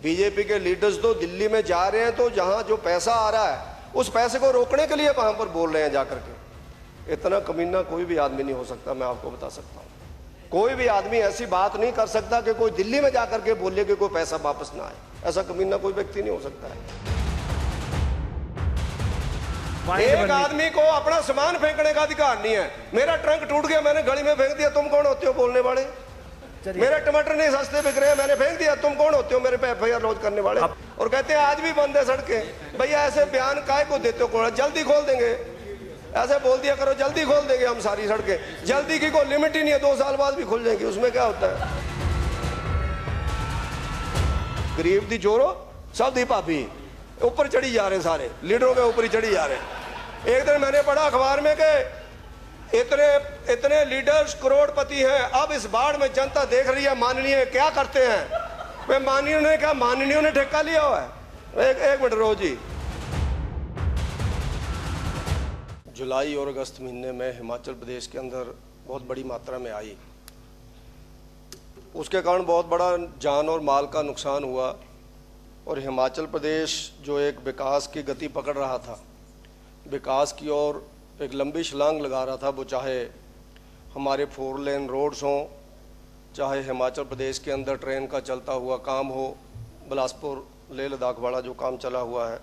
BJP के leaders तो दिल्ली में जा रहे हैं, तो जहां जो पैसा आ रहा है उस पैसे को रोकने के लिए वहां पर बोल रहे हैं जाकर के। इतना कमीना कोई भी आदमी नहीं हो सकता, मैं आपको बता सकता हूं। कोई भी आदमी ऐसी बात नहीं कर सकता कि कोई दिल्ली में जाकर के बोले कि कोई पैसा वापस ना आए। ऐसा कमीना कोई व्यक्ति नहीं हो सकता है। एक आदमी को अपना सामान फेंकने का अधिकार नहीं है। मेरा ट्रंक टूट गया, मैंने गली में फेंक दिया, तुम कौन होते हो बोलने वाले? मेरे टमाटर नहीं सस्ते बिक रहे हैं, मैंने फेंक दिया, तुम कौन होते हो मेरे पे एफआईआर लॉन्च करने वाले? और कहते हैं आज भी बंद है सड़कें। भैया ऐसे बयान काय को देते हो? जल्दी खोल देंगे, ऐसे बोल दिया करो जल्दी खोल देंगे हम सारी सड़कें। जल्दी की कोई लिमिट ही नहीं है, 2 साल बाद भी खुल जाएंगी, उसमें क्या होता है? गरीब दी जोरो सब दी भाभी, ऊपर चढ़ी जा रहे सारे लीडरों के ऊपर ही चढ़ी जा रहे। एक दिन मैंने पढ़ा अखबार में कि इतने लीडर्स करोड़पति हैं, अब इस बाढ़ में जनता देख रही है माननीय क्या करते हैं। वे माननीय ने कहा, माननीय ने ठेका लिया हुआ है। एक मिनट रोज जी। जुलाई और अगस्त महीने में हिमाचल प्रदेश के अंदर बहुत बड़ी मात्रा में आई, उसके कारण बहुत बड़ा जान और माल का नुकसान हुआ। और हिमाचल प्रदेश जो एक विकास की गति पकड़ रहा था, विकास की ओर एक लंबी छलांग लगा रहा था, वो चाहे हमारे 4 लेन रोड्स हों, चाहे हिमाचल प्रदेश के अंदर ट्रेन का चलता हुआ काम हो, बिलासपुर लेह लद्दाख वाला जो काम चला हुआ है,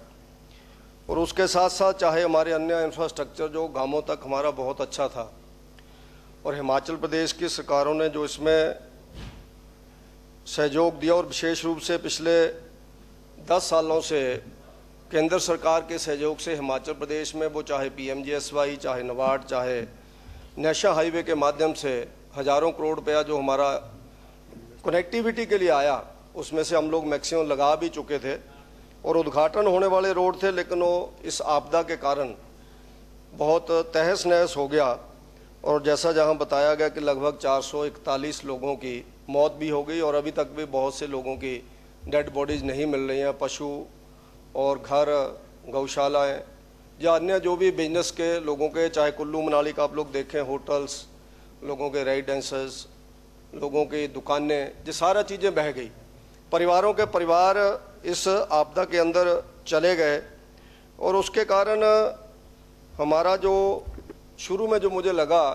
और उसके साथ साथ चाहे हमारे अन्य इंफ्रास्ट्रक्चर जो गांवों तक हमारा बहुत अच्छा था। और हिमाचल प्रदेश की सरकारों ने जो इसमें सहयोग दिया, और विशेष रूप से पिछले 10 सालों से केंद्र सरकार के सहयोग से हिमाचल प्रदेश में वो चाहे PMGSY, चाहे नबार्ड, चाहे नेशनल हाईवे के माध्यम से हज़ारों करोड़ रुपया जो हमारा कनेक्टिविटी के लिए आया, उसमें से हम लोग मैक्सिमम लगा भी चुके थे और उद्घाटन होने वाले रोड थे। लेकिन वो इस आपदा के कारण बहुत तहस नहस हो गया, और जैसा जहां बताया गया कि लगभग 441 लोगों की मौत भी हो गई, और अभी तक भी बहुत से लोगों की डेड बॉडीज़ नहीं मिल रही हैं। पशु और घर, गौशालाएं या अन्य जो भी बिजनेस के लोगों के, चाहे कुल्लू मनाली का आप लोग देखें, होटल्स, लोगों के रेजिडेंसेस, लोगों की दुकानें, ये सारा चीज़ें बह गई। परिवारों के परिवार इस आपदा के अंदर चले गए, और उसके कारण हमारा जो शुरू में जो मुझे लगा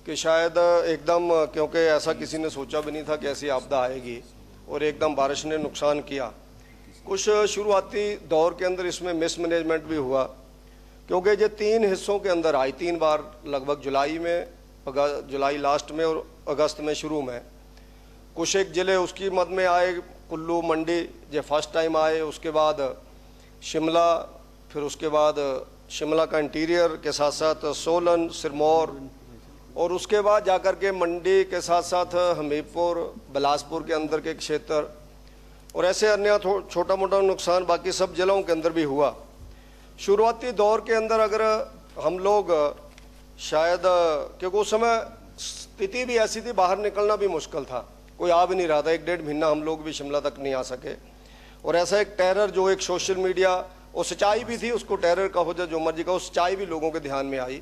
कि शायद एकदम, क्योंकि ऐसा किसी ने सोचा भी नहीं था कि ऐसी आपदा आएगी, और एकदम बारिश ने नुकसान किया। कुछ शुरुआती दौर के अंदर इसमें मिसमैनेजमेंट भी हुआ, क्योंकि ये 3 हिस्सों के अंदर आई, 3 बार लगभग जुलाई में, जुलाई लास्ट में और अगस्त में शुरू में। कुछ एक ज़िले उसकी मद में आए, कुल्लू, मंडी ये फर्स्ट टाइम आए, उसके बाद शिमला, फिर उसके बाद शिमला का इंटीरियर के साथ साथ सोलन, सिरमौर, और उसके बाद जाकर के मंडी के साथ साथ हमीरपुर, बिलासपुर के अंदर के क्षेत्र, और ऐसे अन्य छोटा मोटा नुकसान बाकी सब जिलों के अंदर भी हुआ। शुरुआती दौर के अंदर अगर हम लोग शायद, क्योंकि उस समय स्थिति भी ऐसी थी, बाहर निकलना भी मुश्किल था, कोई आ भी नहीं रहा था। 1-1.5 महीना हम लोग भी शिमला तक नहीं आ सके। और ऐसा एक टेरर जो एक सोशल मीडिया, और सच्चाई भी थी, उसको टेरर का हो जाए जो मर्जी का, उस सच्चाई भी लोगों के ध्यान में आई,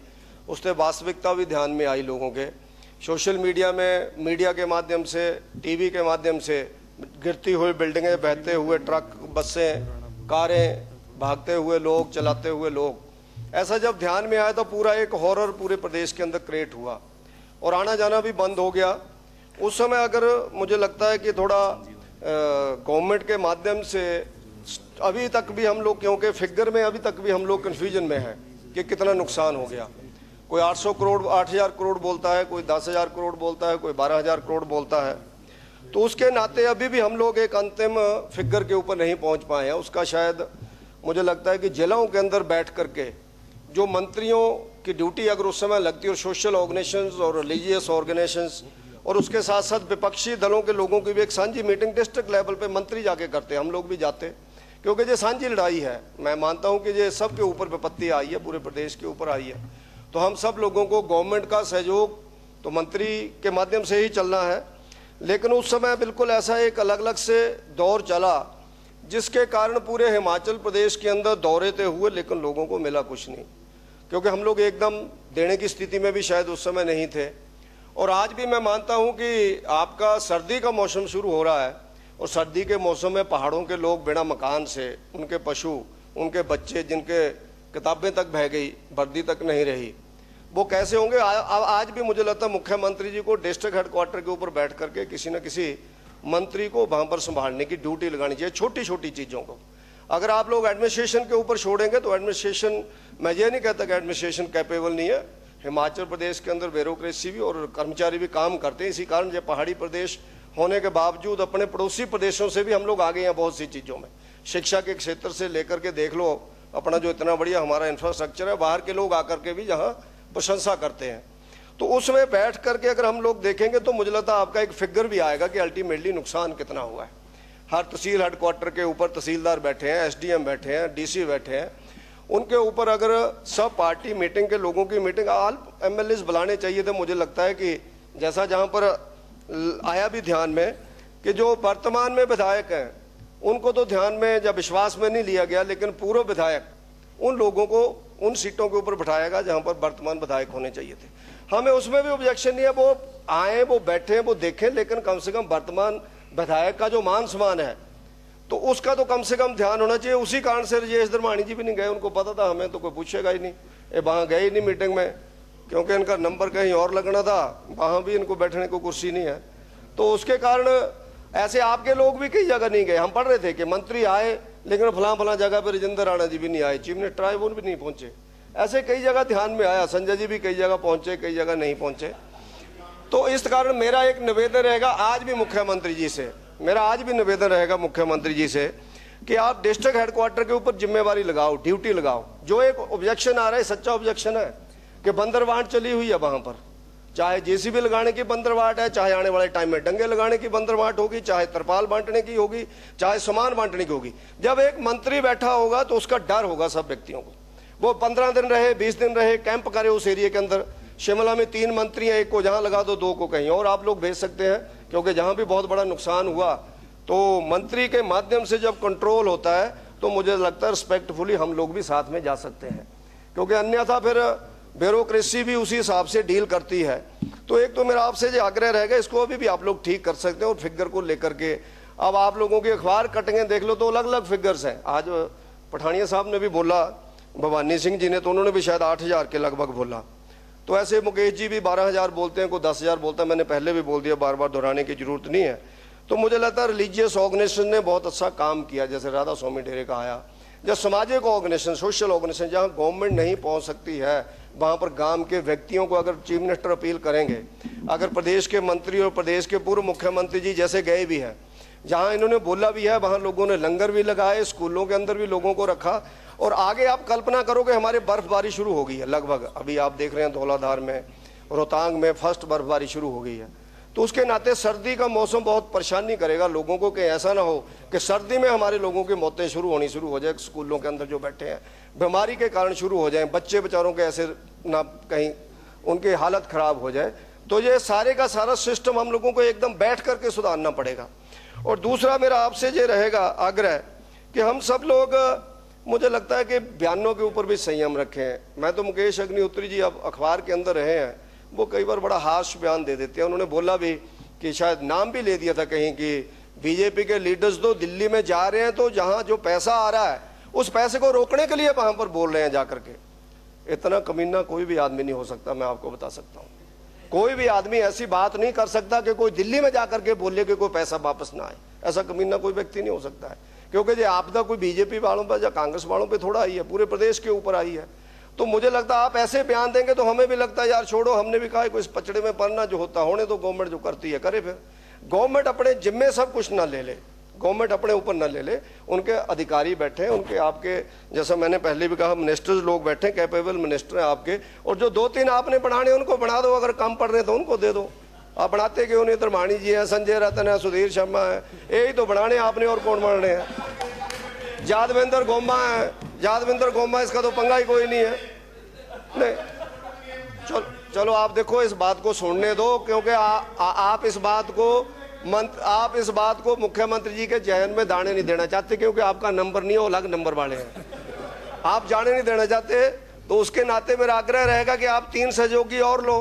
उससे वास्तविकता भी ध्यान में आई लोगों के। सोशल मीडिया में, मीडिया के माध्यम से, टीवी के माध्यम से गिरती हुई बिल्डिंगें, बहते हुए ट्रक, बसें, कारें, भागते हुए लोग, चलाते हुए लोग, ऐसा जब ध्यान में आया तो पूरा एक हॉरर पूरे प्रदेश के अंदर क्रिएट हुआ, और आना जाना भी बंद हो गया। उस समय अगर मुझे लगता है कि थोड़ा गवर्नमेंट के माध्यम से अभी तक भी हम लोग, क्योंकि फिगर में अभी तक भी हम लोग कन्फ्यूजन में हैं कि कितना नुकसान हो गया। कोई 800 करोड़, 8000 करोड़ बोलता है, कोई 10,000 करोड़ बोलता है, कोई 12,000 करोड़ बोलता है। तो उसके नाते अभी भी हम लोग एक अंतिम फिगर के ऊपर नहीं पहुंच पाए हैं। उसका शायद मुझे लगता है कि जिलों के अंदर बैठ करके जो मंत्रियों की ड्यूटी अगर उस समय लगती है, और सोशल ऑर्गेनाइजेशंस और रिलीजियस ऑर्गेनाइजेशंस, और उसके साथ साथ विपक्षी दलों के लोगों की भी एक साझी मीटिंग डिस्ट्रिक्ट लेवल पे मंत्री जाके करते, हम लोग भी जाते, क्योंकि ये साझी लड़ाई है। मैं मानता हूँ कि ये सब के ऊपर विपत्ति आई है, पूरे प्रदेश के ऊपर आई है। तो हम सब लोगों को गवर्नमेंट का सहयोग तो मंत्री के माध्यम से ही चलना है। लेकिन उस समय बिल्कुल ऐसा एक अलग अलग से दौर चला, जिसके कारण पूरे हिमाचल प्रदेश के अंदर दौरे थे हुए, लेकिन लोगों को मिला कुछ नहीं, क्योंकि हम लोग एकदम देने की स्थिति में भी शायद उस समय नहीं थे। और आज भी मैं मानता हूं कि आपका सर्दी का मौसम शुरू हो रहा है, और सर्दी के मौसम में पहाड़ों के लोग बिना मकान से, उनके पशु, उनके बच्चे जिनके किताबें तक बह गई, वर्दी तक नहीं रही, वो कैसे होंगे। आज भी मुझे लगता है मुख्यमंत्री जी को डिस्ट्रिक्ट हेडक्वार्टर के ऊपर बैठ करके किसी न किसी मंत्री को वहाँ पर संभालने की ड्यूटी लगानी चाहिए, छोटी छोटी चीज़ों को। अगर आप लोग एडमिनिस्ट्रेशन के ऊपर छोड़ेंगे तो एडमिनिस्ट्रेशन, मैं ये नहीं कहता कि एडमिनिस्ट्रेशन कैपेबल नहीं है, हिमाचल प्रदेश के अंदर ब्यूरोक्रेसी भी और कर्मचारी भी काम करते हैं। इसी कारण ये पहाड़ी प्रदेश होने के बावजूद अपने पड़ोसी प्रदेशों से भी हम लोग आगे हैं बहुत सी चीज़ों में। शिक्षा के क्षेत्र से लेकर के देख लो, अपना जो इतना बढ़िया हमारा इंफ्रास्ट्रक्चर है, बाहर के लोग आकर के भी यहाँ प्रशंसा करते हैं। तो उसमें बैठ करके अगर हम लोग देखेंगे तो मुझे लगता है आपका एक फिगर भी आएगा कि अल्टीमेटली नुकसान कितना हुआ है। हर तहसील हेडक्वार्टर के ऊपर तहसीलदार बैठे हैं, एसडीएम बैठे हैं, डीसी बैठे हैं, उनके ऊपर अगर सब पार्टी मीटिंग के लोगों की मीटिंग ऑल एमएलएस बुलाने चाहिए थे। मुझे लगता है कि जैसा जहाँ पर आया भी ध्यान में कि जो वर्तमान में विधायक हैं उनको तो ध्यान में या विश्वास में नहीं लिया गया, लेकिन पूर्व विधायक उन लोगों को उन सीटों के ऊपर बिठाएगा जहाँ पर वर्तमान विधायक होने चाहिए थे। हमें उसमें भी ऑब्जेक्शन नहीं है, वो आए, वो बैठे, वो देखें, लेकिन कम से कम वर्तमान विधायक का जो मान सम्मान है तो उसका तो कम से कम ध्यान होना चाहिए। उसी कारण से राजेश धर्माणी जी भी नहीं गए, उनको पता था हमें तो कोई पूछेगा ही नहीं, ये वहाँ गए ही नहीं मीटिंग में, क्योंकि इनका नंबर कहीं और लगना था, वहाँ भी इनको बैठने को कुर्सी नहीं है। तो उसके कारण ऐसे आपके लोग भी कई जगह नहीं गए। हम पढ़ रहे थे कि मंत्री आए लेकिन फलां जगह पर राजेंद्र राणा जी भी नहीं आए, चीफ मिनिस्टर आए वो भी नहीं पहुंचे। ऐसे कई जगह ध्यान में आया, संजय जी भी कई जगह पहुंचे, कई जगह नहीं पहुंचे। तो इस कारण मेरा एक निवेदन रहेगा आज भी मुख्यमंत्री जी से, मेरा आज भी निवेदन रहेगा मुख्यमंत्री जी से कि आप डिस्ट्रिक्ट हेडक्वार्टर के ऊपर जिम्मेवारी लगाओ, ड्यूटी लगाओ। जो एक ऑब्जेक्शन आ रहा है, सच्चा ऑब्जेक्शन है कि बंदरवाट चली हुई है, वहां पर चाहे जेसीबी लगाने की बंदरवाट है, चाहे आने वाले टाइम में डंगे लगाने की बंदरवाट होगी, चाहे तरपाल बांटने की होगी, चाहे सामान बांटने की होगी। जब एक मंत्री बैठा होगा तो उसका डर होगा सब व्यक्तियों को। वो 15 दिन रहे, 20 दिन रहे, कैंप करे उस एरिया के अंदर। शिमला में 3 मंत्री हैं, एक को जहां लगा दो, 2 को कहीं और आप लोग भेज सकते हैं, क्योंकि जहां भी बहुत बड़ा नुकसान हुआ तो मंत्री के माध्यम से जब कंट्रोल होता है तो मुझे लगता है रिस्पेक्टफुली हम लोग भी साथ में जा सकते हैं, क्योंकि अन्यथा फिर ब्यूरोक्रेसी भी उसी हिसाब से डील करती है। तो एक तो मेरा आपसे जो आग्रह रहेगा, इसको अभी भी आप लोग ठीक कर सकते हैं। और फिगर को लेकर के अब आप लोगों के अखबार कटेंगे देख लो तो अलग अलग फिगर्स हैं। आज पठानिया साहब ने भी बोला, भवानी सिंह जी ने, तो उन्होंने भी शायद 8,000 के लगभग बोला। तो ऐसे मुकेश जी भी 12,000 बोलते हैं, कोई 10,000 बोलता है। मैंने पहले भी बोल दिया, बार बार दोहराने की जरूरत नहीं है। तो मुझे लगता है रिलीजियस ऑर्गेनाइजेशन ने बहुत अच्छा काम किया, जैसे राधा स्वामी डेरे का आया, जब सामाजिक ऑर्गेनाइजेशन, सोशल ऑर्गेनाइजेशन, जहाँ गवर्नमेंट नहीं पहुँच सकती है वहाँ पर गांव के व्यक्तियों को अगर चीफ मिनिस्टर अपील करेंगे, अगर प्रदेश के मंत्री और प्रदेश के पूर्व मुख्यमंत्री जी जैसे गए भी हैं, जहाँ इन्होंने बोला भी है, वहाँ लोगों ने लंगर भी लगाए, स्कूलों के अंदर भी लोगों को रखा। और आगे आप कल्पना करोगे हमारे बर्फबारी शुरू हो गई है लगभग, अभी आप देख रहे हैं धौलाधार में, रोहतांग में फर्स्ट बर्फबारी शुरू हो गई है। तो उसके नाते सर्दी का मौसम बहुत परेशानी करेगा लोगों को, कि ऐसा ना हो कि सर्दी में हमारे लोगों की मौतें शुरू हो जाए, स्कूलों के अंदर जो बैठे हैं बीमारी के कारण शुरू हो जाए, बच्चे बेचारों के ऐसे ना कहीं उनकी हालत खराब हो जाए। तो ये सारे का सारा सिस्टम हम लोगों को एकदम बैठ करके सुधारना पड़ेगा। और दूसरा मेरा आपसे ये रहेगा आग्रह कि हम सब लोग, मुझे लगता है कि बयानों के ऊपर भी संयम रखें। मैं तो मुकेश अग्निहोत्री जी अब अखबार के अंदर रहे हैं, वो कई बार बड़ा हार्श बयान दे देते हैं। उन्होंने बोला भी कि शायद नाम भी ले दिया था कहीं कि बीजेपी के लीडर्स तो दिल्ली में जा रहे हैं, तो जहां जो पैसा आ रहा है उस पैसे को रोकने के लिए वहां पर बोल रहे हैं जाकर के। इतना कमीना कोई भी आदमी नहीं हो सकता, मैं आपको बता सकता हूँ। कोई भी आदमी ऐसी बात नहीं कर सकता कि कोई दिल्ली में जाकर के बोले कि कोई पैसा वापस ना आए। ऐसा कमीना कोई व्यक्ति नहीं हो सकता है, क्योंकि ये आपदा कोई बीजेपी वालों पर या कांग्रेस वालों पर थोड़ा आई है, पूरे प्रदेश के ऊपर आई है। तो मुझे लगता है आप ऐसे बयान देंगे तो हमें भी लगता है यार छोड़ो, हमने भी कहा कोई इस पचड़े में पड़ना, जो होता होने तो गवर्नमेंट जो करती है करे। फिर गवर्नमेंट अपने जिम्मे सब कुछ ना ले ले, गवर्नमेंट अपने ऊपर ना ले ले, उनके अधिकारी बैठे हैं, उनके आपके जैसा मैंने पहले भी कहा मिनिस्टर्स लोग बैठे, कैपेबल मिनिस्टर हैं आपके, और जो 2-3 आपने बढ़ाने उनको बढ़ा दो, अगर कम पड़ रहे तो उनको दे दो। आप बढ़ाते क्यों नहीं? धर्माणी जी हैं, संजय रतन है, सुधीर शर्मा है, यही तो बढ़ाने आपने, और कौन बढ़ रहे हैं? यादविंदर गोमा है, यादविंदर गोमा, इसका तो पंगा ही कोई नहीं है। नहीं चलो आप देखो, इस बात को सुनने दो, क्योंकि आप इस बात को मुख्यमंत्री जी के जहन में दाने नहीं देना चाहते, क्योंकि आपका नंबर नहीं है, अलग नंबर वाले हैं, आप जाने नहीं देना चाहते। तो उसके नाते मेरा आग्रह रहेगा कि आप 3 सहयोगी और लो,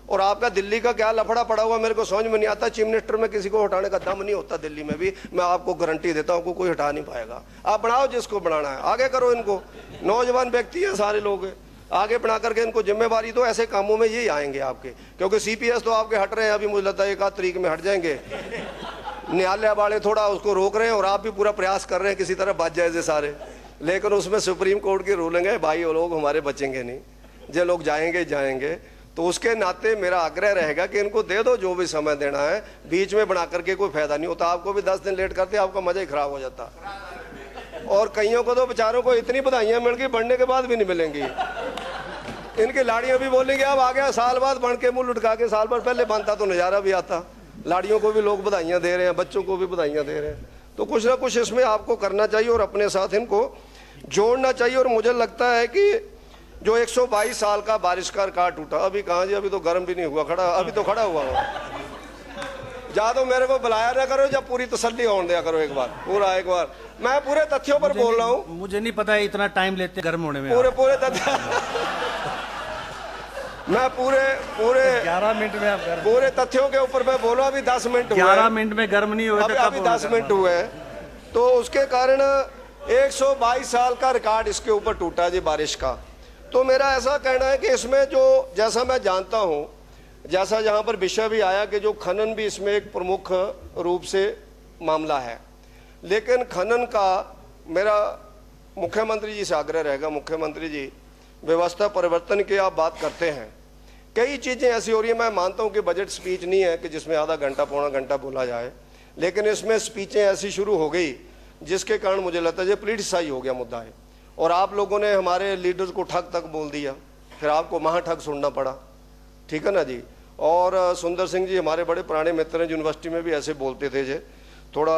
और आपका दिल्ली का क्या लफड़ा पड़ा हुआ मेरे को समझ में नहीं आता। चीफ मिनिस्टर में किसी को हटाने का दम नहीं होता दिल्ली में भी, मैं आपको गारंटी देता हूँ कोई हटा नहीं पाएगा। आप बनाओ जिसको बनाना है, आगे करो इनको, नौजवान व्यक्ति हैं सारे लोग, आगे बना करके इनको जिम्मेवारी दो। ऐसे कामों में ये आएंगे आपके, क्योंकि सीपीएस तो आपके हट रहे हैं अभी, मुझे लगता है 1 आध तरीक में हट जाएंगे। न्यायालय वाले थोड़ा उसको रोक रहे हैं और आप भी पूरा प्रयास कर रहे हैं किसी तरह बच जाए सारे, लेकिन उसमें सुप्रीम कोर्ट की रूलिंग है भाई, वो लोग हमारे बचेंगे नहीं, जो लोग जाएंगे। तो उसके नाते मेरा आग्रह रहेगा कि इनको दे दो जो भी समय देना है, बीच में बना करके कोई फायदा नहीं होता। आपको भी 10 दिन लेट करते आपका मजा ही खराब हो जाता, और कईयों को तो बेचारों को इतनी बधाइयां मिल गई बढ़ने के बाद भी नहीं मिलेंगी। इनकी लाड़ियां भी बोलेंगे अब आ गया, साल बाद बन के मुंह लुटका के, साल भर पहले बनता तो नज़ारा भी आता। लाड़ियों को भी लोग बधाइयां दे रहे हैं, बच्चों को भी बधाइयां दे रहे हैं। तो कुछ ना कुछ इसमें आपको करना चाहिए और अपने साथ इनको जोड़ना चाहिए। और मुझे लगता है कि जो 122 साल का बारिश का रिकॉर्ड टूटा, अभी कहाँ जी, अभी तो गर्म भी नहीं हुआ खड़ा, अभी तो खड़ा हुआ हो। जा तो मेरे को बुलाया ना करो, जब पूरी तसल्ली होने दिया करो एक बार, पूरा एक बार। मैं पूरे तथ्यों पर बोल रहा हूँ, मुझे नहीं पता है इतना टाइम लेते गर्म होने में। पूरे तथ्य मैं पूरे 11 मिनट में आप गर्म, पूरे तथ्यों के ऊपर मैं बोलो। अभी 10 मिनट हुए, 11 मिनट में गर्म नहीं हुए थे, अभी 10 मिनट हुए। तो उसके कारण 122 साल का रिकॉर्ड इसके ऊपर टूटा जी बारिश का। तो मेरा ऐसा कहना है कि इसमें जो, जैसा मैं जानता हूँ, जैसा यहाँ पर विषय भी आया कि जो खनन भी इसमें एक प्रमुख रूप से मामला है, लेकिन खनन का मेरा मुख्यमंत्री जी से आग्रह रहेगा, मुख्यमंत्री जी व्यवस्था परिवर्तन की आप बात करते हैं, कई चीज़ें ऐसी हो रही है। मैं मानता हूँ कि बजट स्पीच नहीं है कि जिसमें आधा घंटा पौना घंटा बोला जाए, लेकिन इसमें स्पीचें ऐसी शुरू हो गई जिसके कारण मुझे लगता है ये पॉलिटिसाइज हो गया मुद्दा है। और आप लोगों ने हमारे लीडर्स को ठग तक बोल दिया, फिर आपको महाठग सुनना पड़ा, ठीक है ना जी। और सुंदर सिंह जी हमारे बड़े पुराने मित्र हैं, यूनिवर्सिटी में भी ऐसे बोलते थे जे, थोड़ा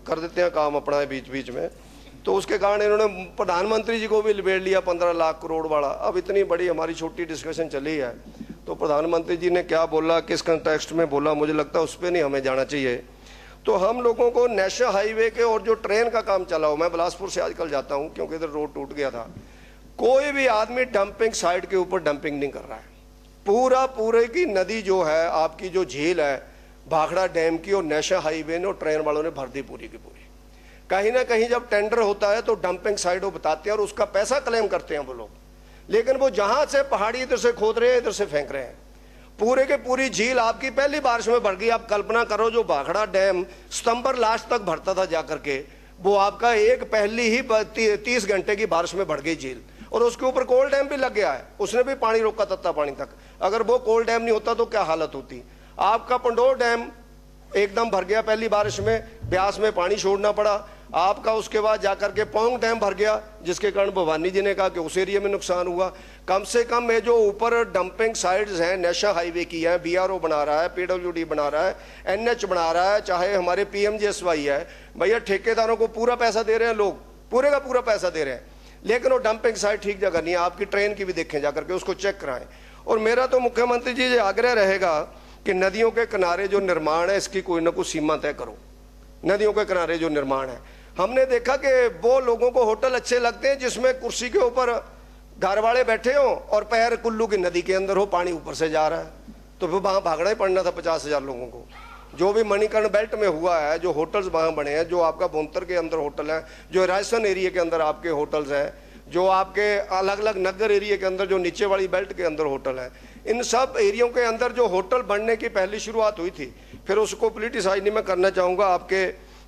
कर देते हैं काम अपना बीच बीच में। तो उसके कारण इन्होंने प्रधानमंत्री जी को भी लिबेड़ लिया 15 लाख करोड़ वाला। अब इतनी बड़ी हमारी छोटी डिस्कशन चली है, तो प्रधानमंत्री जी ने क्या बोला, किस कंटेक्स्ट में बोला, मुझे लगता है उस पर नहीं हमें जाना चाहिए। तो हम लोगों को नेशनल हाईवे के और जो ट्रेन का काम चला हो, मैं बिलासपुर से आजकल जाता हूँ क्योंकि इधर रोड टूट गया था, कोई भी आदमी डंपिंग साइट के ऊपर डंपिंग नहीं कर रहा है। पूरे की नदी जो है आपकी, जो झील है भाखड़ा डैम की, और नेशनल हाईवे ने और ट्रेन वालों ने भर दी पूरी की पूरी। कहीं ना कहीं जब टेंडर होता है तो डंपिंग साइट वो बताते हैं और उसका पैसा क्लेम करते हैं वो लोग, लेकिन वो जहां से पहाड़ी इधर से खोद रहे हैं इधर से फेंक रहे हैं। पूरे के पूरी झील आपकी पहली बारिश में भर गई। आप कल्पना करो, जो भाखड़ा डैम सितंबर लास्ट तक भरता था जाकर के, वो आपका एक पहली ही 30 घंटे की बारिश में भर गई झील। और उसके ऊपर कोल डैम भी लग गया है, उसने भी पानी रोका तत्ता पानी तक। अगर वो कोल डैम नहीं होता तो क्या हालत होती। आपका पंडोर डैम एकदम भर गया पहली बारिश में, ब्यास में पानी छोड़ना पड़ा आपका। उसके बाद जाकर के पोंग डैम भर गया, जिसके कारण भवानी जी ने कहा कि उस एरिया में नुकसान हुआ। कम से कम ये जो ऊपर डंपिंग साइट्स हैं नेशनल हाईवे की है, बीआरओ बना रहा है, पीडब्ल्यूडी बना रहा है, एनएच बना रहा है, चाहे हमारे पीएमजीएसवाई है, भैया ठेकेदारों को पूरा पैसा दे रहे हैं लोग, पूरे का पूरा पैसा दे रहे हैं, लेकिन वो डंपिंग साइट ठीक जगह नहीं है। आपकी ट्रेन की भी देखें जाकर के, उसको चेक कराएं। और मेरा तो मुख्यमंत्री जी आग्रह रहेगा कि नदियों के किनारे जो निर्माण है इसकी कोई ना कोई सीमा तय करो। नदियों के किनारे जो निर्माण है, हमने देखा कि वो लोगों को होटल अच्छे लगते हैं जिसमें कुर्सी के ऊपर घर वाले बैठे हो और पैर कुल्लू की नदी के अंदर हो, पानी ऊपर से जा रहा है। तो फिर वहां भागना ही पड़ना था 50,000 लोगों को। जो भी मणिकर्ण बेल्ट में हुआ है, जो होटल्स वहां बने हैं, जो आपका बोनतर के अंदर होटल है, जो राजस्थान एरिया के अंदर आपके होटल्स हैं, जो आपके अलग अलग नगर एरिया के अंदर जो नीचे वाली बेल्ट के अंदर होटल है, इन सब एरियो के अंदर जो होटल बनने की पहली शुरुआत हुई थी, फिर उसको पॉलिटिसाइज नहीं मैं करना चाहूँगा। आपके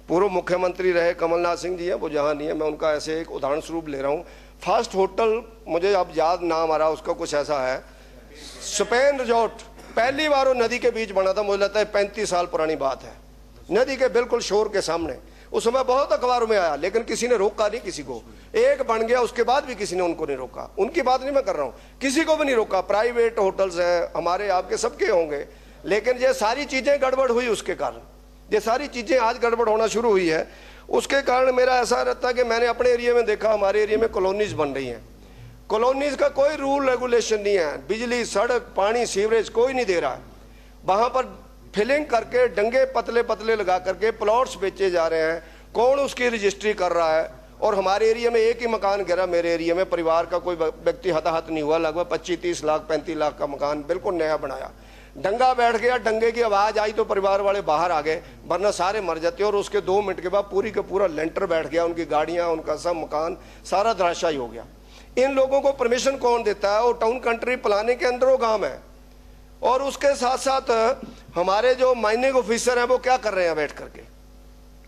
पूर्व मुख्यमंत्री रहे कमलनाथ सिंह जी हैं, वो जहाँ नहीं है, मैं उनका ऐसे एक उदाहरण स्वरूप ले रहा हूँ। फर्स्ट होटल मुझे अब याद नाम आ रहा, उसका कुछ ऐसा है, स्पेन रिजॉर्ट, पहली बार वो नदी के बीच बना था, मुझे लगता है 35 साल पुरानी बात है, नदी के बिल्कुल शोर के सामने। उस समय बहुत अखबारों में आया, लेकिन किसी ने रोका नहीं किसी को। एक बन गया, उसके बाद भी किसी ने उनको नहीं रोका। उनकी बात नहीं मैं कर रहा हूँ, किसी को भी नहीं रोका। प्राइवेट होटल्स हैं हमारे, आपके सबके होंगे, लेकिन ये सारी चीजें गड़बड़ हुई उसके कारण, ये सारी चीजें आज गड़बड़ होना शुरू हुई है। उसके कारण मेरा ऐसा रहता है कि मैंने अपने एरिया में देखा, हमारे एरिया में कॉलोनीज बन रही हैं, कॉलोनीज का कोई रूल रेगुलेशन नहीं है, बिजली सड़क पानी सीवरेज कोई नहीं दे रहा है। वहां पर फिलिंग करके डंगे पतले पतले लगा करके प्लॉट्स बेचे जा रहे हैं, कौन उसकी रजिस्ट्री कर रहा है। और हमारे एरिया में एक ही मकान गिरा, मेरे एरिया में परिवार का कोई व्यक्ति हताहत नहीं हुआ, लगभग 25-30 लाख 35 लाख का मकान बिल्कुल नया बनाया। डंगा बैठ गया, डंगे की आवाज़ आई तो परिवार वाले बाहर आ गए, वरना सारे मर जाते। और उसके 2 मिनट के बाद पूरी का पूरा लेंटर बैठ गया, उनकी गाड़ियाँ, उनका सब मकान सारा धराशायी हो गया। इन लोगों को परमिशन कौन देता है? वो टाउन कंट्री प्लानिंग के अंदर वो काम है। और उसके साथ साथ हमारे जो माइनिंग ऑफिसर हैं वो क्या कर रहे हैं बैठ करके?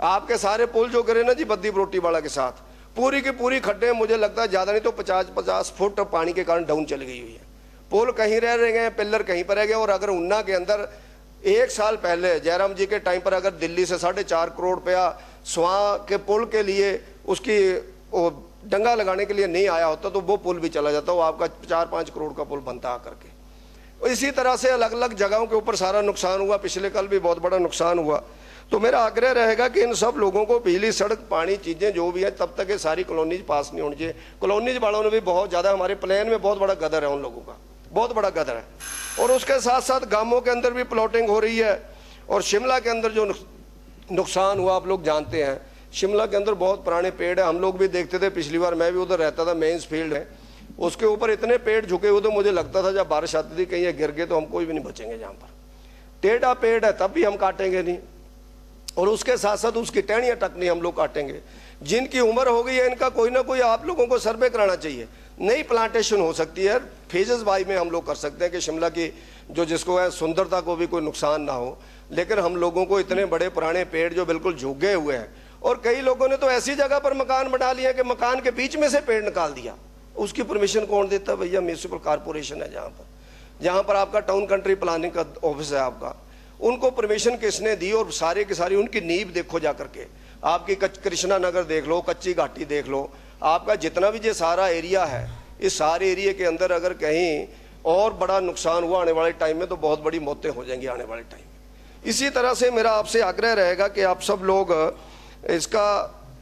आपके सारे पुल जो करे ना जी बद्दी बरोटी वाला के साथ, पूरी की पूरी खड्डे, मुझे लगता है ज़्यादा नहीं तो 50-50 फुट पानी के कारण डाउन चली गई हुई है। पुल कहीं रह गए, पिलर कहीं पर रह गए। और अगर उन्ना के अंदर 1 साल पहले जयराम जी के टाइम पर अगर दिल्ली से 4.5 करोड़ रुपया स्वां के पुल के लिए उसकी डंगा लगाने के लिए नहीं आया होता तो वो पुल भी चला जाता, वो आपका 4-5 करोड़ का पुल बनता आ करके। इसी तरह से अलग अलग जगहों के ऊपर सारा नुकसान हुआ। पिछले कल भी बहुत बड़ा नुकसान हुआ। तो मेरा आग्रह रहेगा कि इन सब लोगों को बिजली, सड़क, पानी, चीज़ें जो भी है तब तक ये सारी कॉलोनीज पास नहीं होनी चाहिए। कॉलोनीज वालों ने भी बहुत ज़्यादा, हमारे प्लान में बहुत बड़ा गदर है उन लोगों का, बहुत बड़ा गदर है। और उसके साथ साथ गांवों के अंदर भी प्लॉटिंग हो रही है। और शिमला के अंदर जो नुकसान हुआ आप लोग जानते हैं। शिमला के अंदर बहुत पुराने पेड़ है, हम लोग भी देखते थे, पिछली बार मैं भी उधर रहता था, मेंस फील्ड है, उसके ऊपर इतने पेड़ झुके हुए तो मुझे लगता था जब बारिश आती थी कहीं ये गिर गए तो हम कोई भी नहीं बचेंगे। जहाँ पर टेढ़ा पेड़ है तब भी हम काटेंगे नहीं, और उसके साथ साथ उसकी टहनियाँ तक नहीं हम लोग काटेंगे। जिनकी उम्र हो गई है इनका कोई ना कोई आप लोगों को सर्वे कराना चाहिए। नई प्लांटेशन हो सकती है, फेजेस वाई में हम लोग कर सकते हैं कि शिमला की जो जिसको है सुंदरता को भी कोई नुकसान ना हो। लेकिन हम लोगों को इतने बड़े पुराने पेड़ जो बिल्कुल झुके हुए हैं, और कई लोगों ने तो ऐसी जगह पर मकान बना लिया कि मकान के बीच में से पेड़ निकाल दिया। उसकी परमिशन कौन देता है? भैया म्यूनसिपल कॉर्पोरेशन है। जहाँ पर आपका टाउन कंट्री प्लानिंग का ऑफिस है आपका, उनको परमिशन किसने दी? और सारे की सारी उनकी नींव देखो जा करके, आपकी कृष्णा नगर देख लो, कच्ची घाटी देख लो, आपका जितना भी ये सारा एरिया है, इस सारे एरिया के अंदर अगर कहीं और बड़ा नुकसान हुआ आने वाले टाइम में तो बहुत बड़ी मौतें हो जाएंगी आने वाले टाइम में। इसी तरह से मेरा आपसे आग्रह रहेगा कि आप सब लोग इसका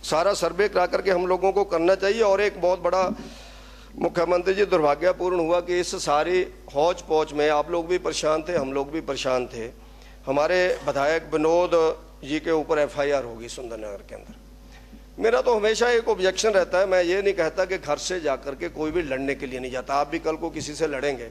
सारा सर्वे करा करके हम लोगों को करना चाहिए। और एक बहुत बड़ा मुख्यमंत्री जी दुर्भाग्यपूर्ण हुआ कि इस सारी हौच पौच में आप लोग भी परेशान थे, हम लोग भी परेशान थे। हमारे विधायक विनोद जी के ऊपर FIR होगी सुंदरनगर के अंदर। मेरा तो हमेशा एक ऑब्जेक्शन रहता है, मैं ये नहीं कहता कि घर से जाकर के कोई भी लड़ने के लिए नहीं जाता। आप भी कल को किसी से लड़ेंगे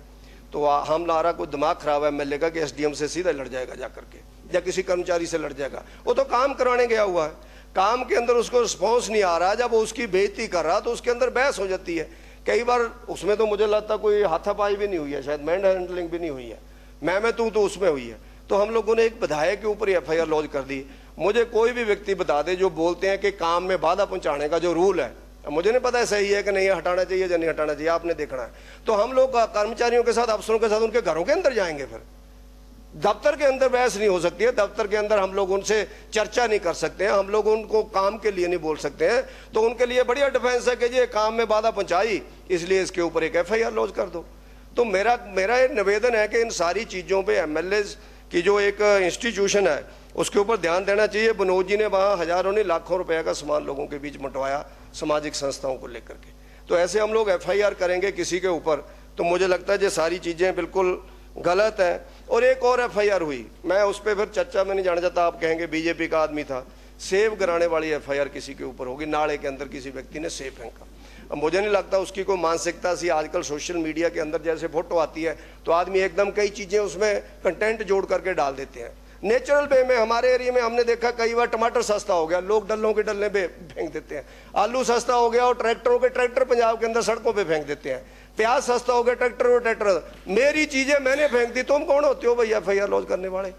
तो हमारा कोई दिमाग खराब है MLA का कि SDM से सीधा लड़ जाएगा जा करके, या किसी कर्मचारी से लड़ जाएगा। वो तो काम कराने गया हुआ है, काम के अंदर उसको रिस्पॉन्स नहीं आ रहा, जब वो उसकी बेइज्जती कर रहा तो उसके अंदर बहस हो जाती है। कई बार उसमें तो मुझे लगता कोई हाथापाई भी नहीं हुई है, शायद मैन हैंडलिंग भी नहीं हुई है, मैं तू तो उसमें हुई है। तो हम लोगों ने एक विधायक के ऊपर FIR लॉन्च कर दी। मुझे कोई भी व्यक्ति बता दे जो बोलते हैं कि काम में बाधा पहुंचाने का जो रूल है, मुझे नहीं पता है सही है कि नहीं, हटाना चाहिए या नहीं हटाना चाहिए, आपने देखना है। तो हम लोग कर्मचारियों के साथ, अफसरों के साथ उनके घरों के अंदर जाएंगे, फिर दफ्तर के अंदर बहस नहीं हो सकती है, दफ्तर के अंदर हम लोग उनसे चर्चा नहीं कर सकते हैं, हम लोग उनको काम के लिए नहीं बोल सकते हैं। तो उनके लिए बढ़िया डिफेंस है कि ये काम में बाधा पहुंचाई इसलिए इसके ऊपर एक FIR लॉन्च कर दो। तो मेरा ये निवेदन है कि इन सारी चीज़ों पे MLAs की जो एक इंस्टीट्यूशन है उसके ऊपर ध्यान देना चाहिए। विनोद जी ने वहाँ हजारों नहीं लाखों रुपए का सामान लोगों के बीच बंटवाया सामाजिक संस्थाओं को लेकर के। तो ऐसे हम लोग FIR करेंगे किसी के ऊपर तो मुझे लगता है ये सारी चीज़ें बिल्कुल गलत है। और एक और FIR हुई, मैं उस पर फिर चर्चा में नहीं जाना चाहता, आप कहेंगे BJP का आदमी था। सेब गिराने वाली FIR किसी के ऊपर होगी, नाले के अंदर किसी व्यक्ति ने सेब फेंका। अब मुझे नहीं लगता उसकी कोई मानसिकता सी, आजकल सोशल मीडिया के अंदर जैसे फोटो आती है तो आदमी एकदम कई चीज़ें उसमें कंटेंट जोड़ करके डाल देते हैं। नेचुरल वे में हमारे एरिया में हमने देखा कई बार टमाटर सस्ता हो गया, लोग डल्लों के डल्ले पे फेंक देते हैं। आलू सस्ता हो गया और ट्रैक्टरों के ट्रैक्टर पंजाब के अंदर सड़कों पे फेंक देते हैं। प्याज सस्ता हो गया, ट्रैक्टर मेरी चीजें मैंने फेंक दी, तुम कौन होते हो भैया FIR लॉन्च करने वाले?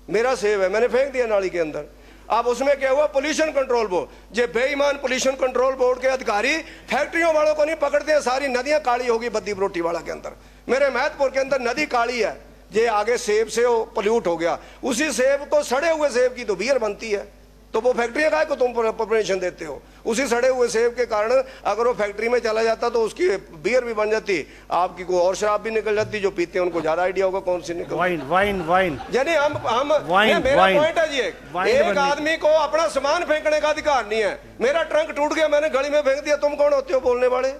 मेरा सेब है, मैंने फेंक दिया नाली के अंदर। अब उसमें क्या हुआ? पोल्यूशन कंट्रोल बोर्ड, जो बेईमान पोल्यूशन कंट्रोल बोर्ड के अधिकारी फैक्ट्रियों वालों को नहीं पकड़ते हैं, सारी नदियां काली होगी बद्दी बरोटी वाला के अंदर। मेरे महतपुर के अंदर नदी काली है, ये आगे सेब से वो पोल्यूट हो गया। उसी सेब को, सड़े हुए सेब की तो बियर बनती है, तो वो फैक्ट्रियां काहे को तुम परमिशन देते हो? उसी सड़े हुए सेब के कारण अगर वो फैक्ट्री में चला जाता तो उसकी बियर भी बन जाती, आपकी कोई और शराब भी निकल जाती। जो पीते हैं उनको ज्यादा आइडिया होगा कौन सी निकल। वाइन यानी मेरा पॉइंट है जी, एक आदमी को अपना सामान फेंकने का अधिकार नहीं है। मेरा ट्रंक टूट गया, मैंने गली में फेंक दिया, तुम कौन होते हो बोलने वाले?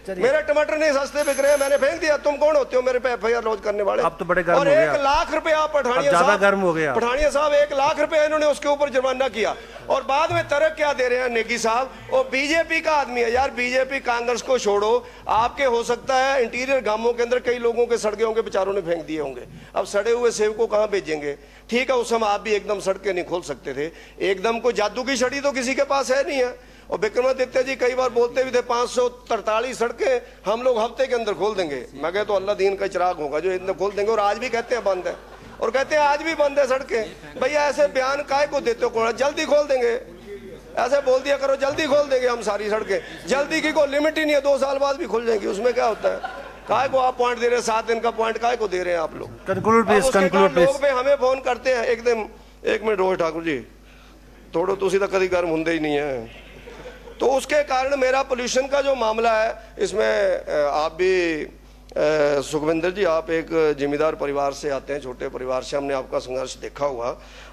चलिए। मेरे टमाटर नहीं सस्ते बिक रहे हैं, मैंने फेंक दिया। तुम कौन होते हो मेरे पे एफआईआर लॉन्च करने वाले? अब तो बड़े गर्म और हो गए 1 लाख रुपया पठानिया ज्यादा साहब, गर्म हो गया। पठानिया साहब 1 लाख रुपया इन्होंने उसके ऊपर जुर्माना किया, और बाद में तरक क्या दे रहे हैं नेगी साहब, वो बीजेपी का आदमी है। यार बीजेपी कांग्रेस को छोड़ो, आपके हो सकता है इंटीरियर गांवों के अंदर कई लोगों के सड़ गए होंगे, बेचारों ने फेंक दिए होंगे। अब सड़े हुए सेब को कहां भेजेंगे? ठीक है, उस समय आप भी एकदम सड़कें नहीं खोल सकते थे, एकदम कोई जादू की छड़ी तो किसी के पास है नहीं है। और विक्रमादित्य जी कई बार बोलते भी थे 543 सड़कें हम लोग हफ्ते के अंदर खोल देंगे। मैं कहता तो अल्लाह दीन का चिराग होगा जो इतने खोल देंगे, और आज भी कहते हैं बंद है, और कहते हैं आज भी बंद है सड़कें। भैया ऐसे बयान काय को देते हो? जल्दी खोल देंगे, ऐसे बोल दिया करो जल्दी खोल देंगे हम सारी सड़कें। जल्दी की कोई लिमिट ही नहीं है, 2 साल बाद भी खुल जाएंगी, उसमें क्या होता है? काय को आप पॉइंट दे रहे हैं, 7 दिन का पॉइंट काय को दे रहे हैं आप लोग? Conclude please, conclude please. लोग हमें फोन करते हैं एकदम, 1 मिनट रोहित ठाकुर जी थोड़ा तुसी तो कभी गर्म होंगे ही नहीं है। तो उसके कारण मेरा पोल्यूशन का जो मामला है, इसमें आप भी सुखविंदर जी, आप एक जिम्मेदार परिवार से आते हैं, छोटे परिवार से, हमने आपका संघर्ष देखा हुआ,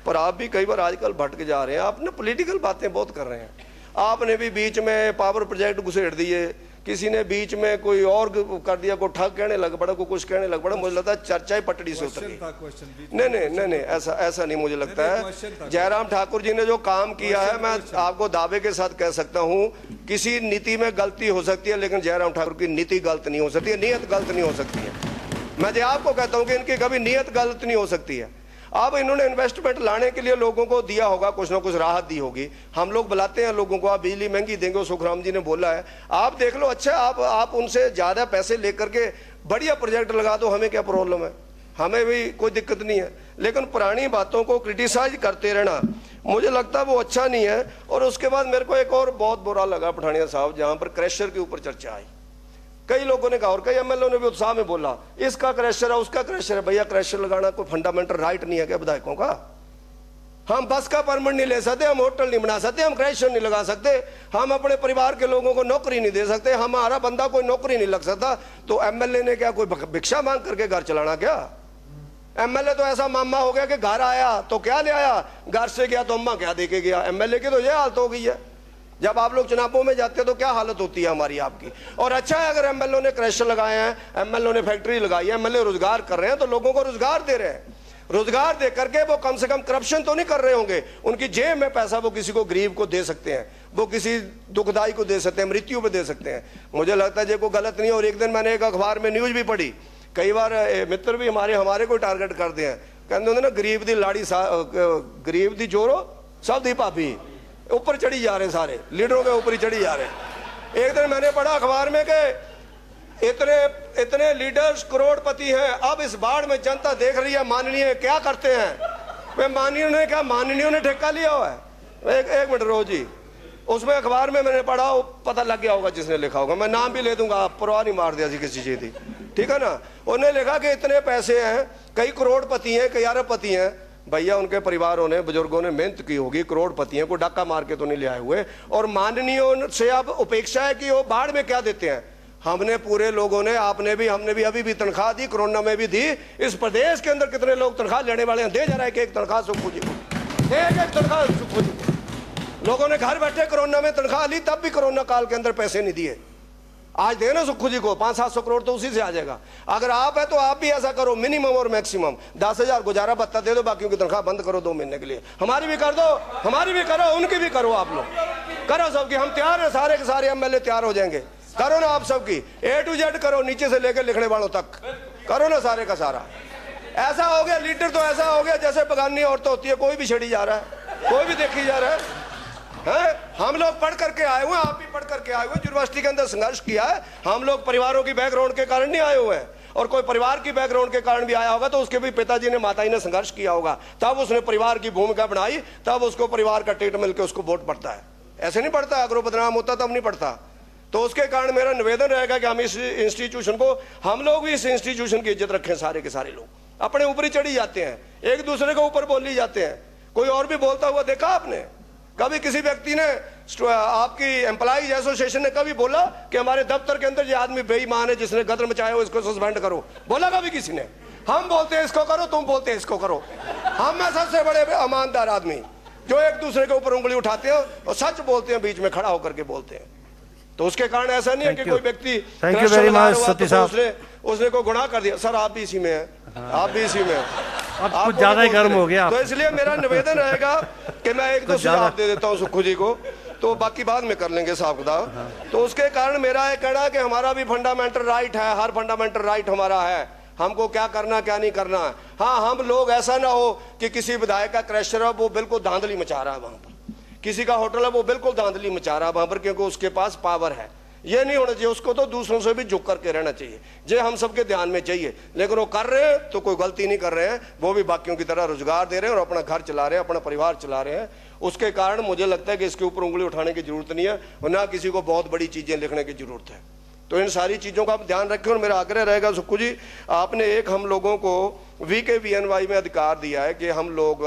पर आप भी कई बार आजकल भटक जा रहे हैं। आप ना पॉलिटिकल बातें बहुत कर रहे हैं। आपने भी बीच में पावर प्रोजेक्ट घुसेड़ दिए, किसी ने बीच में कोई और कर दिया, कोई ठग कहने लग पड़ा, कोई कुछ कहने लग पड़ा। मुझे लगता है चर्चा ही पटड़ी से उतर गई। नहीं, ऐसा नहीं मुझे लगता है। जयराम ठाकुर जी ने जो काम किया है, मैं आपको दावे के साथ कह सकता हूं, किसी नीति में गलती हो सकती है, लेकिन जयराम ठाकुर की नीति गलत नहीं हो सकती है, नीयत गलत नहीं हो सकती है। मैं जो आपको कहता हूं कि इनकी कभी नीयत गलत नहीं हो सकती है। अब इन्होंने इन्वेस्टमेंट लाने के लिए लोगों को दिया होगा, कुछ ना कुछ राहत दी होगी। हम लोग बुलाते हैं लोगों को, आप बिजली महंगी देंगे, सुखराम जी ने बोला है, आप देख लो। अच्छा, आप उनसे ज्यादा पैसे लेकर के बढ़िया प्रोजेक्ट लगा दो, हमें क्या प्रॉब्लम है? हमें भी कोई दिक्कत नहीं है। लेकिन पुरानी बातों को क्रिटिसाइज करते रहना मुझे लगता है वो अच्छा नहीं है। और उसके बाद मेरे को एक और बहुत बुरा लगा पठानिया साहब, जहां पर क्रैशर के ऊपर चर्चा आई। कई लोगों ने कहा, और कई एमएलए ने भी उत्साह में बोला, इसका क्रैशर है, उसका क्रैशर है। भैया क्रैशर लगाना कोई फंडामेंटल राइट नहीं है क्या विधायकों का? हम बस का परमिट नहीं ले सकते, हम होटल नहीं बना सकते, हम क्रैशर नहीं लगा सकते, हम अपने परिवार के लोगों को नौकरी नहीं दे सकते, हमारा बंदा कोई नौकरी नहीं लग सकता। तो एमएलए ने क्या कोई भिक्षा मांग करके घर चलाना क्या? एमएलए तो ऐसा मामा हो गया कि घर आया तो क्या ले आया, घर से गया तो अम्मा क्या दे के गया। एमएलए की तो यह हालत हो गई है। जब आप लोग चुनावों में जाते हैं तो क्या हालत होती है हमारी आपकी। और अच्छा है अगर एमएलए ने क्रैशर लगाए हैं, एमएलए ने फैक्ट्री लगाई है, एमएलए रोजगार कर रहे हैं, तो लोगों को रोजगार दे रहे हैं। रोजगार दे करके वो कम से कम करप्शन तो नहीं कर रहे होंगे, उनकी जेब में पैसा वो किसी को गरीब को दे सकते हैं, वो किसी दुखदाई को दे सकते हैं, मृत्यु पे दे सकते हैं। मुझे लगता है ये कोई गलत नहीं है। और एक दिन मैंने एक अखबार में न्यूज भी पढ़ी, कई बार मित्र भी हमारे को टारगेट करते हैं, कहते होंगे ना गरीब दी लाड़ी गरीब दी जोरो सब दी भाभी, ऊपर चढ़ी जा रहे हैं, सारे लीडरों के ऊपर ही चढ़ी जा रहे हैं। एक दिन मैंने पढ़ा अखबार में कि इतने लीडर्स करोड़पति हैं, अब इस बाढ़ में जनता देख रही है माननीय क्या करते हैं। वे माननीयों ने ठेका लिया हुआ है। एक मिनट रोज जी, उसमें अखबार में मैंने पढ़ा, पता लग गया होगा जिसने लिखा होगा, मैं नाम भी ले दूंगा, आप परवाह नहीं मार दिया किसी चीज की, ठीक है ना। उन्होंने लिखा कि इतने पैसे हैं, कई करोड़पति हैं, कई अरबपति हैं। भैया उनके परिवारों ने, बुजुर्गों ने मेहनत की होगी, करोड़पति हैं, को डाका मार के तो नहीं ले आए हुए। और माननीयों से अब उपेक्षा है कि वो बाढ़ में क्या देते हैं। हमने पूरे लोगों ने, आपने भी, हमने भी अभी भी तनख्वाह दी, कोरोना में भी दी। इस प्रदेश के अंदर कितने लोग तनख्वाह लेने वाले हैं? दे जा रहा है कि एक तनख्वाह सुखू जी को, एक तनख्वाह सुखू जी को। लोगों ने घर बैठे कोरोना में तनख्वाह ली, तब भी कोरोना काल के अंदर पैसे नहीं दिए। आज देना सुखू जी को 500-700 करोड़ तो उसी से आ जाएगा। अगर आप है तो आप भी ऐसा करो, मिनिमम और मैक्सिमम 10,000 गुजारा भत्ता दे दो, बाकियों की तनख्वाह बंद करो 2 महीने के लिए। हमारी भी कर दो, हमारी भी करो, उनकी भी करो, आप लोग करो सबकी। हम तैयार है, सारे के सारे एमएलए तैयार हो जाएंगे। करो ना आप सबकी, A to Z करो, नीचे से लेकर लिखने वालों तक करो ना, सारे का सारा। ऐसा हो गया लीडर तो ऐसा हो गया जैसे बगानी औरत होती है, कोई भी छड़ी जा रहा है, कोई भी देखी जा रहा है। हम लोग पढ़ करके आए हुए, आप भी पढ़ करके आए हुए, यूनिवर्सिटी के अंदर संघर्ष किया है। हम लोग परिवारों की बैकग्राउंड के कारण नहीं आए हुए हैं, और कोई परिवार की बैकग्राउंड के कारण भी आया होगा तो उसके भी पिताजी ने, माताजी ने संघर्ष किया होगा, तब उसने परिवार की भूमिका बनाई, तब उसको परिवार का टेट मिलकर उसको वोट पड़ता है। ऐसे नहीं पड़ता, अगर वो बदनाम होता तब नहीं पड़ता। तो उसके कारण मेरा निवेदन रहेगा कि हम इस इंस्टीट्यूशन को, हम लोग भी इस इंस्टीट्यूशन की इज्जत रखें। सारे के सारे लोग अपने ऊपर ही चढ़ी जाते हैं, एक दूसरे के ऊपर बोली जाते हैं। कोई और भी बोलता हुआ देखा आपने? कभी किसी व्यक्ति ने, आपकी एम्प्लॉइज एसोसिएशन ने कभी बोला कि हमारे दफ्तर के अंदर ये आदमी बेईमान है, जिसने गदर मचाया हो, इसको सस्पेंड करो? बोला कभी किसी ने? हम बोलते हैं इसको करो, तुम बोलते हैं इसको करो। हम में सबसे बड़े ईमानदार आदमी जो एक दूसरे के ऊपर उंगली उठाते हैं और सच बोलते हैं, बीच में खड़ा होकर के बोलते हैं। तो उसके कारण ऐसा नहीं है कि कोई व्यक्ति थैंक यू वेरी मच सती साहब, उसने कोई गुनाह कर दिया। सर आप भी इसी में हैं, आप भी इसी में हैं, अब कुछ ज्यादा ही गर्म हो गया। तो इसलिए मेरा निवेदन रहेगा कि मैं एक दो सुझाव दे देता हूँ सुक्खू जी को, तो बाकी बाद में कर लेंगे साहब किताब। तो उसके कारण मेरा ये कहना है कि हमारा भी फंडामेंटल राइट है, हर फंडामेंटल राइट हमारा है, हमको क्या करना क्या नहीं करना है। हाँ, हम लोग ऐसा ना हो कि किसी विधायक का क्रैशर है वो बिल्कुल धांधली मचा रहा है वहां पर, किसी का होटल है वो बिल्कुल धांधली मचा रहा है वहां पर, क्योंकि उसके पास पावर है। ये नहीं होना चाहिए, उसको तो दूसरों से भी झुक करके रहना चाहिए, जे हम सबके ध्यान में चाहिए। लेकिन वो कर रहे हैं तो कोई गलती नहीं कर रहे हैं, वो भी बाकियों की तरह रोजगार दे रहे हैं और अपना घर चला रहे हैं, अपना परिवार चला रहे हैं। उसके कारण मुझे लगता है कि इसके ऊपर उंगली उठाने की जरूरत नहीं है और ना किसी को बहुत बड़ी चीजें लिखने की जरूरत है। तो इन सारी चीजों का आप ध्यान रखें। और मेरा आग्रह रहेगा सुक्खू जी, आपने एक हम लोगों को VKVNY में अधिकार दिया है कि हम लोग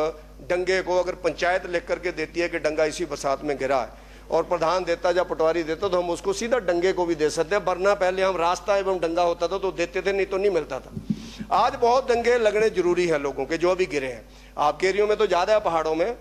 डंगे को, अगर पंचायत लिख करके देती है कि डंगा इसी बरसात में गिरा है और प्रधान देता या पटवारी देता तो हम उसको सीधा डंगे को भी दे सकते हैं, वरना पहले हम रास्ता एवं डंगा होता था तो देते थे, नहीं तो नहीं मिलता था। आज बहुत डंगे लगने जरूरी है लोगों के जो भी गिरे हैं। आपके एरियो में तो ज्यादा है पहाड़ों में,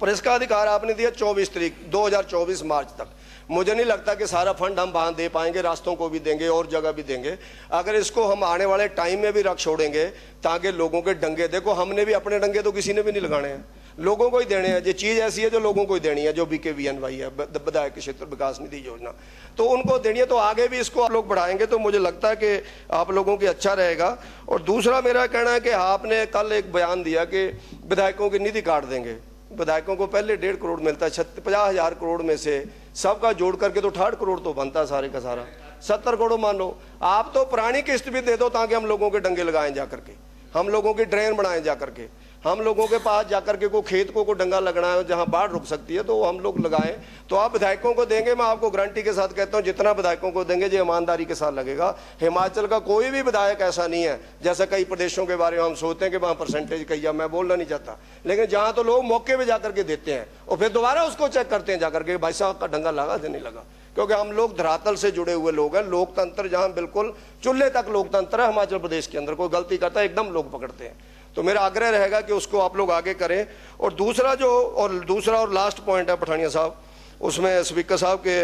पर इसका अधिकार आपने दिया 24 तारीख 2024 मार्च तक। मुझे नहीं लगता कि सारा फंड हम वहां दे पाएंगे, रास्तों को भी देंगे और जगह भी देंगे। अगर इसको हम आने वाले टाइम में भी रख छोड़ेंगे ताकि लोगों के डंगे, देखो हमने भी अपने डंगे तो किसी ने भी नहीं लगाने हैं, लोगों को ही देने हैं। ये चीज ऐसी है जो लोगों को ही देनी है, जो VKVNY है, विधायक क्षेत्र विकास निधि योजना, तो उनको देनी है। तो आगे भी इसको आप लोग बढ़ाएंगे तो मुझे लगता है कि आप लोगों की अच्छा रहेगा। और दूसरा मेरा कहना है कि आपने कल एक बयान दिया कि विधायकों की निधि काट देंगे। विधायकों को पहले 1.5 करोड़ मिलता है, 50,000 करोड़ में से सबका जोड़ करके तो 68 करोड़ तो बनता है सारे का सारा, 70 करोड़ मान लो। आप तो पुरानी किस्त भी दे दो ताकि हम लोगों के डंगे लगाएं जा करके, हम लोगों की ड्रेन बनाएं जा करके, हम लोगों के पास जाकर के को खेत को डंगा लगना है जहां बाढ़ रुक सकती है तो हम लोग लगाएं। तो आप विधायकों को देंगे, मैं आपको गारंटी के साथ कहता हूं जितना विधायकों को देंगे जो ईमानदारी के साथ लगेगा। हिमाचल का कोई भी विधायक ऐसा नहीं है, जैसा कई प्रदेशों के बारे में हम सोचते हैं कि वहां परसेंटेज कही, मैं बोलना नहीं चाहता, लेकिन जहां तो लोग मौके पर जाकर के देते हैं और फिर दोबारा उसको चेक करते हैं जाकर के भाई साहब का डंगा लगा कि नहीं लगा। क्योंकि हम लोग धरातल से जुड़े हुए लोग हैं, लोकतंत्र जहां बिल्कुल चूल्हे तक लोकतंत्र है हिमाचल प्रदेश के अंदर, कोई गलती करता है एकदम लोग पकड़ते हैं। तो मेरा आग्रह रहेगा कि उसको आप लोग आगे करें। और दूसरा और लास्ट पॉइंट है पठानिया साहब, उसमें स्पीकर साहब के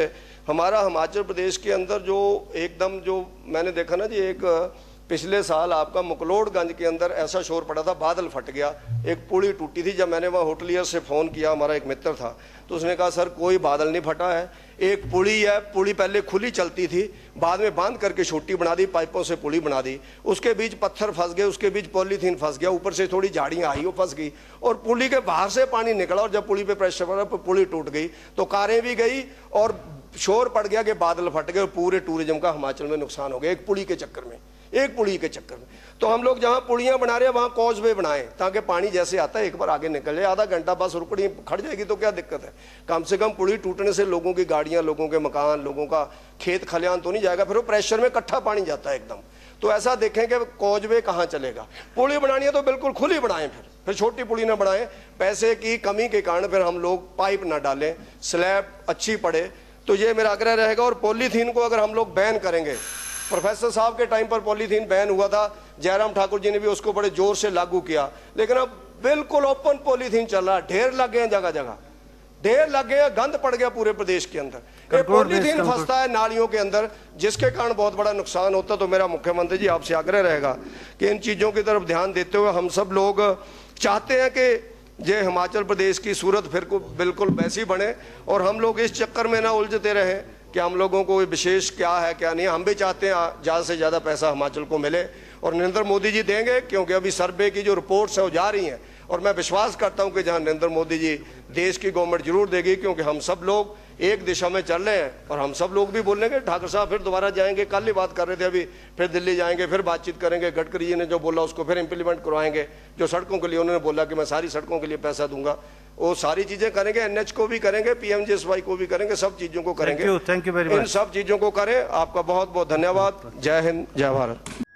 हमारा हिमाचल प्रदेश के अंदर जो एकदम जो मैंने देखा ना जी, एक पिछले साल आपका मुकलोडगंज के अंदर ऐसा शोर पड़ा था, बादल फट गया, एक पुली टूटी थी। जब मैंने वहाँ होटलियर से फ़ोन किया, हमारा एक मित्र था, तो उसने कहा सर कोई बादल नहीं फटा है, एक पुली है, पुली पहले खुली चलती थी, बाद में बांध करके छोटी बना दी, पाइपों से पुली बना दी, उसके बीच पत्थर फंस गए, उसके बीच पॉलीथीन फंस गया, ऊपर से थोड़ी झाड़ियाँ आई वो फंस गई और पुली के बाहर से पानी निकला और जब पुली पे प्रेशर पड़ा पुली टूट गई, तो कारें भी गई और शोर पड़ गया कि बादल फट गए और पूरे टूरिज्म का हिमाचल में नुकसान हो गया एक पुली के चक्कर में, एक पुली के चक्कर में। तो हम लोग जहां पुलियां बना रहे हैं वहां कॉजवे बनाएं ताकि पानी जैसे आता है एक बार आगे निकल जाए। आधा घंटा बस रुकड़ी खड़ जाएगी तो क्या दिक्कत है, कम से कम पुली टूटने से लोगों की गाड़ियां, लोगों के मकान, लोगों का खेत खलियान तो नहीं जाएगा, फिर वो प्रेशर में इकट्ठा पानी जाता है एकदम। तो ऐसा देखें कि कॉजवे कहाँ चलेगा, पुली बनानी है तो बिल्कुल खुली बनाएं, फिर छोटी पुली ना बनाएं। पैसे की कमी के कारण फिर हम लोग पाइप ना डालें, स्लैब अच्छी पड़े। तो ये मेरा आग्रह रहेगा। और पॉलीथीन को अगर हम लोग बैन करेंगे, प्रोफेसर साहब के टाइम पर पॉलीथीन बैन हुआ था, जयराम ठाकुर जी ने भी उसको बड़े जोर से लागू किया, लेकिन अब बिल्कुल ओपन पॉलीथीन चल रहा है, ढेर लग गए जगह जगह, ढेर लग गए, गंद पड़ गया पूरे प्रदेश के अंदर। ये पॉलीथीन फंसता है नालियों के अंदर जिसके कारण बहुत बड़ा नुकसान होता है। तो मेरा मुख्यमंत्री जी आपसे आग्रह रहेगा कि इन चीजों की तरफ ध्यान देते हुए, हम सब लोग चाहते हैं कि ये हिमाचल प्रदेश की सूरत फिर को बिल्कुल वैसी बने और हम लोग इस चक्कर में ना उलझते रहें कि हम लोगों को विशेष क्या है क्या नहीं। हम भी चाहते हैं ज़्यादा से ज़्यादा पैसा हिमाचल को मिले और नरेंद्र मोदी जी देंगे, क्योंकि अभी सर्वे की जो रिपोर्ट्स है वो जा रही हैं और मैं विश्वास करता हूं कि जहां नरेंद्र मोदी जी, देश की गवर्नमेंट जरूर देगी, क्योंकि हम सब लोग एक दिशा में चल रहे हैं। और हम सब लोग भी बोलेंगे, ठाकुर साहब फिर दोबारा जाएंगे, कल ही बात कर रहे थे अभी, फिर दिल्ली जाएंगे, फिर बातचीत करेंगे, गडकरी जी ने जो बोला उसको फिर इंप्लीमेंट करवाएंगे। जो सड़कों के लिए उन्होंने बोला कि मैं सारी सड़कों के लिए पैसा दूंगा, वो सारी चीजें करेंगे, NH को भी करेंगे, PMGSY को भी करेंगे, सब चीजों को करेंगे। Thank you very much. इन सब चीजों को करें। आपका बहुत बहुत धन्यवाद। जय हिंद, जय भारत।